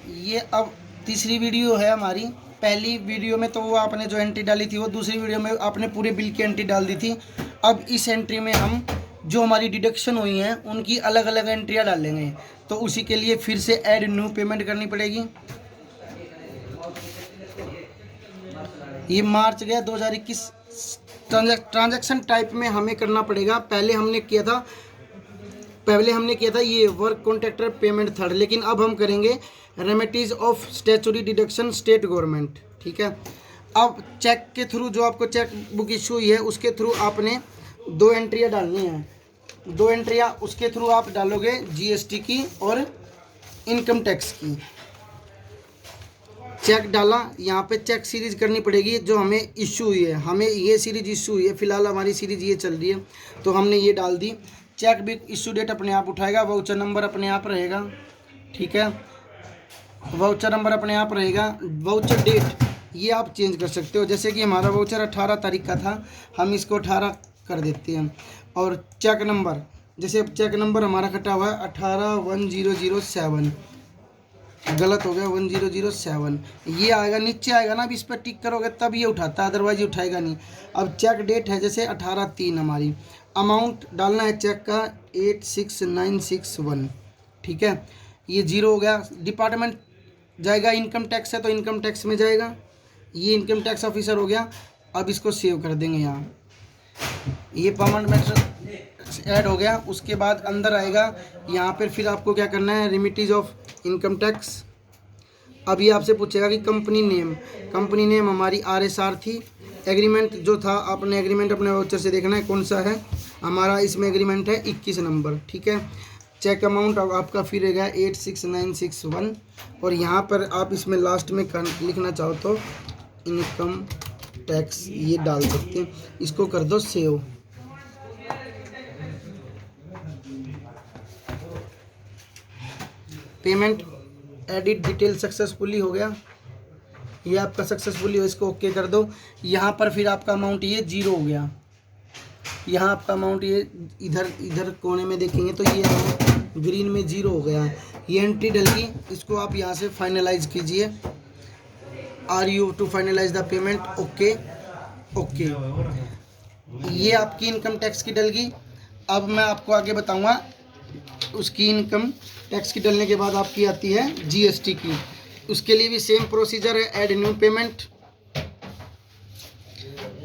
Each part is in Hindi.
ये अब तीसरी वीडियो है हमारी। पहली वीडियो में तो वो आपने जो एंट्री डाली थी वो, दूसरी वीडियो में आपने पूरे बिल की एंट्री डाल दी थी। अब इस एंट्री में हम जो हमारी डिडक्शन हुई हैं उनकी अलग अलग एंट्रियाँ डालेंगे। तो उसी के लिए फिर से ऐड न्यू पेमेंट करनी पड़ेगी। ये मार्च गया 2021। ट्रांजैक्शन टाइप में हमें करना पड़ेगा। पहले हमने किया था ये वर्क कॉन्ट्रैक्टर पेमेंट थर्ड, लेकिन अब हम करेंगे remittees of statutory deduction state government. ठीक है। अब चेक के थ्रू जो आपको चेक बुक इशू हुई है उसके थ्रू आपने 2 एंट्रियाँ डालनी हैं। 2 एंट्रियाँ उसके थ्रू आप डालोगे जीएसटी की और इनकम टैक्स की। चेक डाला, यहाँ पे चेक सीरीज करनी पड़ेगी जो हमें इशू हुई है। हमें ये सीरीज इशू हुई है, फिलहाल हमारी सीरीज ये चल रही है तो हमने ये डाल दी। चेक भी इशू डेट अपने आप उठाएगा, वाउचर नंबर अपने आप रहेगा। ठीक है, वाउचर नंबर अपने आप रहेगा। वाउचर डेट ये आप चेंज कर सकते हो, जैसे कि हमारा वाउचर 18 तारीख का था, हम इसको 18 कर देते हैं। और चेक नंबर, जैसे चेक नंबर हमारा कटा हुआ है 181007, गलत हो गया 1007, ये आएगा नीचे आएगा ना। अब इस पर टिक करोगे तब ये उठाता है, अदरवाइज ये उठाएगा नहीं। अब चेक डेट है जैसे 18/3 हमारी। अमाउंट डालना है चेक का 86961। ठीक है, ये 0 हो गया। डिपार्टमेंट जाएगा, इनकम टैक्स है तो इनकम टैक्स में जाएगा। ये इनकम टैक्स ऑफिसर हो गया। अब इसको सेव कर देंगे यहाँ। ये पेमेंट मेथड ऐड हो गया। उसके बाद अंदर आएगा यहाँ पर, फिर आपको क्या करना है, रेमिटीज ऑफ इनकम टैक्स। अब ये आपसे पूछेगा कि कंपनी नेम हमारी RSR थी। एग्रीमेंट जो था, आपने एग्रीमेंट अपने वाउचर से देखना है कौन सा है हमारा। इसमें एग्रीमेंट है 21 नंबर। ठीक है। चेक अमाउंट अब आपका फिर रहेगा 86961। और यहाँ पर आप इसमें लास्ट में लिखना चाहो तो इनकम टैक्स ये डाल सकते हैं। इसको कर दो save. Payment edit detail successfully हो गया। ये आपका सक्सेसफुली हो, इसको ओके कर दो। यहाँ पर फिर आपका अमाउंट ये 0 हो गया। यहाँ आपका अमाउंट ये इधर कोने में देखेंगे तो ये ग्रीन में 0 हो गया। ये एंट्री डली, इसको आप यहाँ से फाइनलाइज कीजिए। Are you to finalize the payment, okay okay. ये आपकी इनकम टैक्स की डल गई। अब मैं आपको आगे बताऊँगा उसकी इनकम टैक्स की डलने के बाद आपकी आती है जीएसटी की। उसके लिए भी सेम प्रोसीजर है, ऐड न्यू पेमेंट।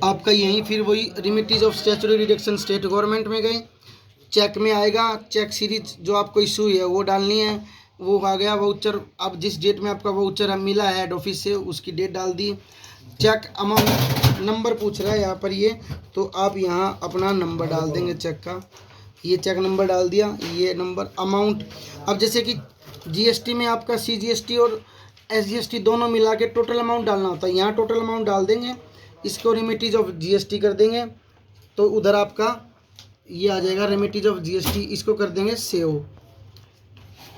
आपका यहीं फिर वही remittees of statutory deduction state government में गए। चेक में आएगा, चेक सीरीज जो आपको इशू है वो डालनी है। वो आ गया वाउचर। अब जिस डेट में आपका वाउचर मिला है हेड ऑफिस से उसकी डेट डाल दी। चेक अमाउंट नंबर पूछ रहा है यहाँ पर ये, तो आप यहाँ अपना नंबर डाल देंगे चेक का। ये चेक नंबर डाल दिया, ये नंबर। अमाउंट अब जैसे कि जीएसटी में आपका CGST और SGST दोनों मिला के टोटल अमाउंट डालना होता है। यहाँ टोटल अमाउंट डाल देंगे, इसको रेमिटीज ऑफ GST कर देंगे तो उधर आपका ये आ जाएगा रेमिटीज ऑफ GST। इसको कर देंगे सेव।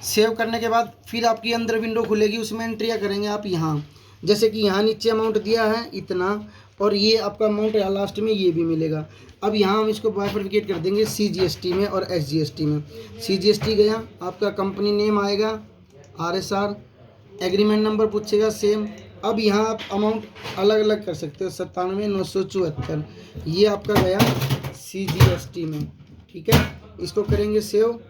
सेव करने के बाद फिर आपकी अंदर विंडो खुलेगी, उसमें एंट्रियाँ करेंगे आप यहाँ। जैसे कि यहाँ नीचे अमाउंट दिया है इतना, और ये आपका अमाउंट लास्ट में ये भी मिलेगा। अब यहाँ हम इसको बाइफरफिकेट कर देंगे CGST में और SGST में। CGST गया, आपका कंपनी नेम आएगा RSR, एग्रीमेंट नंबर पूछेगा सेम। अब यहाँ आप अमाउंट अलग अलग कर सकते हो, 97,974, ये आपका गया CGST में। ठीक है, इसको करेंगे सेव।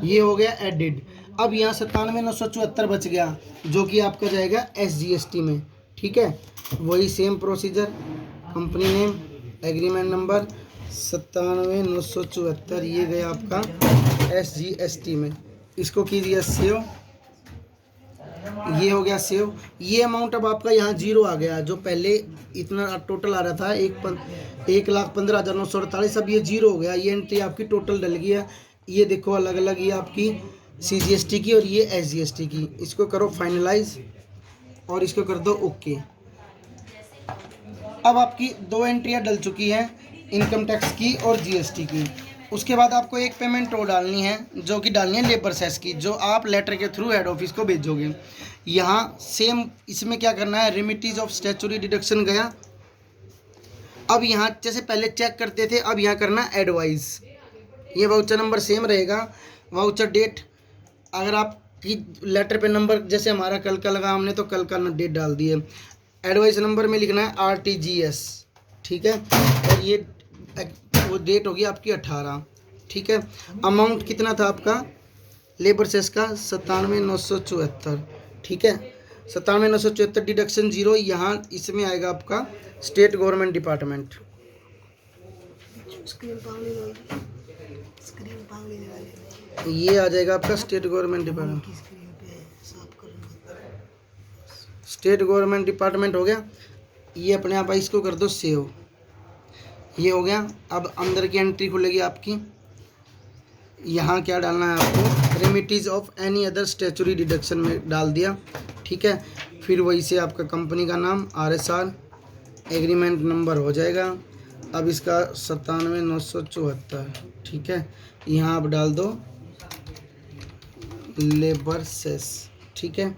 ये हो गया एडिड। अब यहाँ 97,974 बच गया जो कि आपका जाएगा SGST में। ठीक है, वही same procedure, company name, agreement number 97,974, ये गया आपका SGST में। इसको कीजिए सेव। ये हो गया सेव। ये अमाउंट अब आपका यहाँ 0 आ गया, जो पहले इतना टोटल आ रहा था 1,15,948, अब ये 0 हो गया। ये एंट्री आपकी टोटल डल गई है। ये देखो अलग अलग, ये आपकी CGST की और ये SGST की। इसको करो फाइनलाइज और इसको कर दो ओके। अब आपकी 2 एंट्रियाँ डल चुकी हैं, इनकम टैक्स की और GST की। उसके बाद आपको एक पेमेंट और डालनी है, जो कि डालनी है लेबर सेस की, जो आप लेटर के थ्रू हेड ऑफिस को भेजोगे। यहाँ सेम इसमें क्या करना है, रेमिटीज ऑफ स्टैट्यूटरी डिडक्शन गया, अब यहाँ जैसे पहले चेक करते थे, अब यहाँ करना एडवाइस। ये वाउचर नंबर सेम रहेगा, वाउचर डेट अगर आपकी लेटर पे नंबर जैसे हमारा कल का लगा हमने तो कल का डेट डाल दी है। एडवाइस नंबर में लिखना है RTGS, ठीक है। और ये वो डेट होगी आपकी 18, ठीक है। अमाउंट कितना था आपका लेबर सेस का 97,974, ठीक है। 97,974 डिडक्शन 0, यहाँ इसमें आएगा आपका स्टेट गवर्नमेंट डिपार्टमेंट। ये आ जाएगा आपका state government department. State government department हो गया, ये अपने आप इसको कर दो सेव। ये हो गया। अब अंदर की एंट्री खुलेगी आपकी। यहाँ क्या डालना है आपको, remittees of any other statutory deduction में डाल दिया, ठीक है। फिर वही से आपका कंपनी का नाम RSR, एग्रीमेंट नंबर हो जाएगा। अब इसका 97,974, ठीक है। यहाँ आप डाल दो लेबर सेस, ठीक है।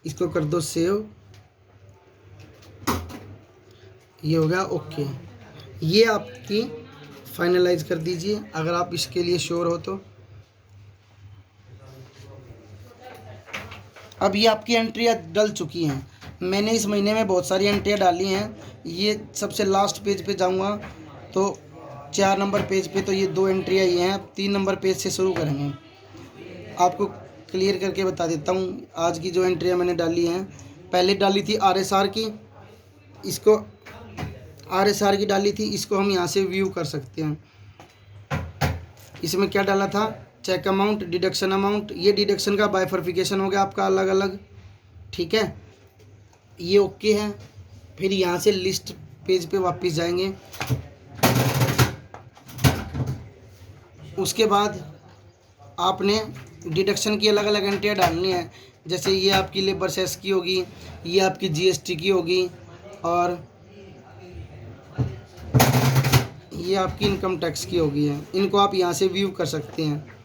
इसको कर दो सेव। ये हो गया ओके। ये आपकी फाइनलाइज कर दीजिए अगर आप इसके लिए श्योर हो तो। अब ये आपकी एंट्रियाँ डल चुकी हैं। मैंने इस महीने में बहुत सारी एंट्रियाँ डाली हैं। ये सबसे लास्ट पेज पे जाऊंगा तो 4 नंबर पेज पे तो ये 2 एंट्रियाँ ये हैं। 3 नंबर पेज से शुरू करेंगे। आपको क्लियर करके बता देता हूँ आज की जो एंट्रियाँ मैंने डाली हैं। पहले डाली थी RSR की, इसको RSR की डाली थी, इसको हम यहाँ से व्यू कर सकते हैं। इसमें क्या डाला था, चेक अमाउंट, डिडक्शन अमाउंट। ये डिडक्शन का बाइफर्फिकेशन हो गया आपका अलग अलग, ठीक है। ये ओके है। फिर यहाँ से लिस्ट पेज पे वापस जाएंगे। उसके बाद आपने डिडक्शन की अलग अलग एंट्रियाँ डालनी है। जैसे ये आपकी लेबर सेस की होगी, ये आपकी GST की होगी और ये आपकी इनकम टैक्स की होगी है। इनको आप यहाँ से व्यू कर सकते हैं।